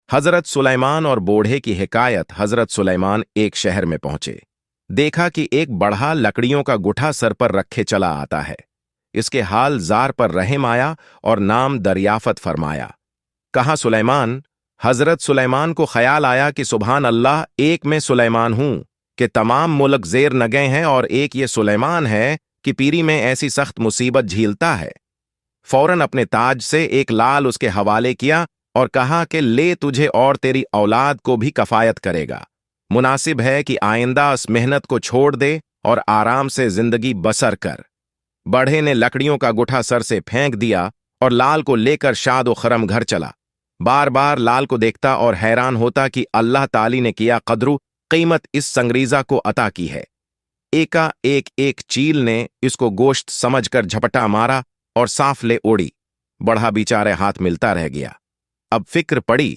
हजरत सुलेमान और बूढ़े की हिकायत। हजरत सुलेमान एक शहर में पहुंचे। देखा कि एक बड़ा लकड़ियों का गुठा सर पर रखे चला आता है। इसके हाल जार पर रहम आया और नाम दरियाफत फरमाया। कहा सुलेमान। हजरत सुलेमान को ख्याल आया कि सुभान अल्लाह, एक मैं सुलेमान हूं कि तमाम मुल्क जेर न गए हैं और एक ये सुलेमान है कि पीरी में ऐसी सख्त मुसीबत झीलता है। फौरन अपने ताज से एक लाल उसके हवाले किया और कहा कि ले, तुझे और तेरी औलाद को भी कफायत करेगा। मुनासिब है कि आइंदा इस मेहनत को छोड़ दे और आराम से जिंदगी बसर कर। बढ़े ने लकड़ियों का गुठा सर से फेंक दिया और लाल को लेकर शाद व खरम घर चला। बार बार लाल को देखता और हैरान होता कि अल्लाह ताली ने किया कदरू कीमत इस संगरीजा को अता की है। एका एक एक चील ने इसको गोश्त समझकर झपटा मारा और साफ ले ओढ़ी। बढ़ा बेचारे हाथ मिलता रह गया। अब फिक्र पड़ी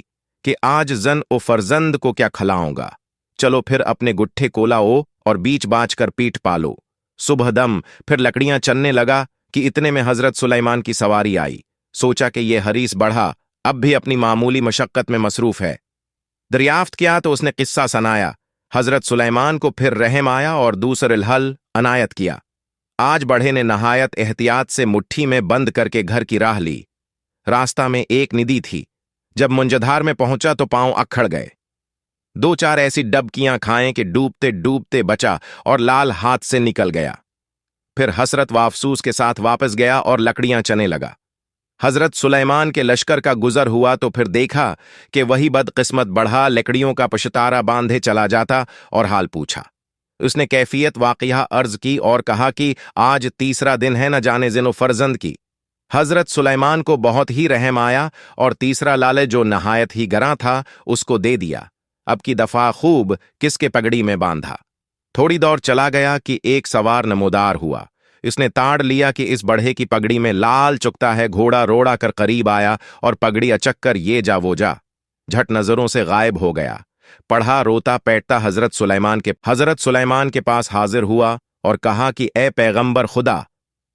कि आज जन ओ फर्जंद को क्या खिलाऊंगा। चलो फिर अपने गुट्ठे कोलाओ और बीच बाच कर पीठ पालो। सुबह दम फिर लकड़ियां चलने लगा कि इतने में हजरत सुलेमान की सवारी आई। सोचा कि यह हरीस बढ़ा अब भी अपनी मामूली मशक्कत में मसरूफ है। दरियाफ्त किया तो उसने किस्सा सुनाया। हजरत सुलेमान को फिर रहम आया और दूसर हल अनायत किया। आज बढ़े ने नहायत एहतियात से मुट्ठी में बंद करके घर की राह ली। रास्ता में एक निधि थी। जब मुंजधार में पहुंचा तो पांव अखड़ गए। दो चार ऐसी डबकियां खाएं कि डूबते डूबते बचा और लाल हाथ से निकल गया। फिर हसरत व अफसूस के साथ वापस गया और लकड़ियां चने लगा। हजरत सुलेमान के लश्कर का गुजर हुआ तो फिर देखा कि वही बदकिस्मत बढ़ा लकड़ियों का पशतारा बांधे चला जाता और हाल पूछा। उसने कैफियत वाक़िया अर्ज की और कहा कि आज तीसरा दिन है, न जाने जिनो फर्जंद की। हजरत सुलेमान को बहुत ही रहम आया और तीसरा लाले जो नहायत ही गरा था उसको दे दिया। अब की दफा खूब किसके पगड़ी में बांधा। थोड़ी दौर चला गया कि एक सवार नमोदार हुआ। इसने ताड़ लिया कि इस बढ़े की पगड़ी में लाल चुकता है। घोड़ा रोड़ा कर करीब आया और पगड़ी अचक कर ये जा वो जा, झट नजरों से गायब हो गया। पढ़ा रोता पैटता हजरत सुलेमान के पास हाजिर हुआ और कहा कि ए पैगंबर खुदा,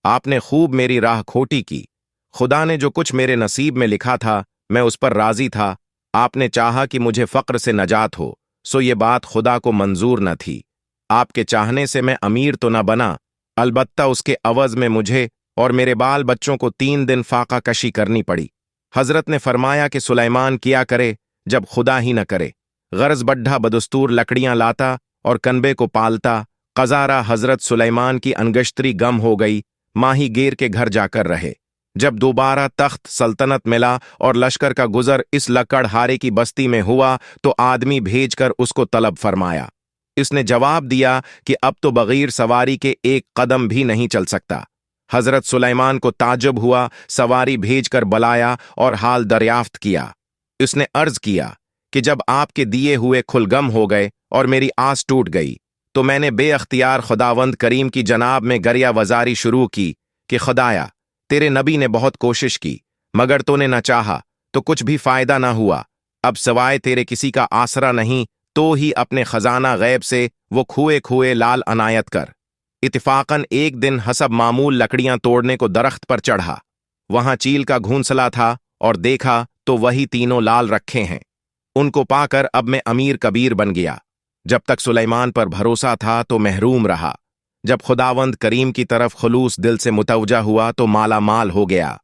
आपने खूब मेरी राह खोटी की। खुदा ने जो कुछ मेरे नसीब में लिखा था मैं उस पर राजी था। आपने चाहा कि मुझे फक्र से नजात हो, सो ये बात खुदा को मंजूर न थी। आपके चाहने से मैं अमीर तो न बना, अलबत्ता उसके अवज में मुझे और मेरे बाल बच्चों को 3 दिन फाका कशी करनी पड़ी। हजरत ने फरमाया कि सुलेमान किया करे जब खुदा ही न करे। गरज बड्ढा बदस्तूर लकड़ियां लाता और कनबे को पालता। कजारा हजरत सुलेमान की अनगश्तरी गम हो गई। माही गेर के घर जाकर रहे। जब दोबारा तख्त सल्तनत मिला और लश्कर का गुजर इस लकड़हारे की बस्ती में हुआ तो आदमी भेजकर उसको तलब फरमाया। इसने जवाब दिया कि अब तो बगैर सवारी के एक कदम भी नहीं चल सकता। हजरत सुलेमान को ताज्जुब हुआ, सवारी भेजकर बुलाया और हाल दरियाफ्त किया। इसने अर्ज किया कि जब आपके दिए हुए खुलगम हो गए और मेरी आस टूट गई तो मैंने बेअख्तियार खुदावंद करीम की जनाब में गरिया वजारी शुरू की कि खुदाया, तेरे नबी ने बहुत कोशिश की मगर तूने न चाहा तो कुछ भी फायदा ना हुआ। अब सवाए तेरे किसी का आसरा नहीं तो ही अपने खजाना गैब से वो खुए खुए लाल अनायत कर। इत्तिफाकन एक दिन हसब मामूल लकड़ियां तोड़ने को दरख्त पर चढ़ा। वहां चील का घूंसला था और देखा तो वही तीनों लाल रखे हैं। उनको पाकर अब मैं अमीर कबीर बन गया। जब तक सुलेमान पर भरोसा था तो महरूम रहा। जब खुदावंद करीम की तरफ खुलूस दिल से मुतवजा हुआ तो माला माल हो गया।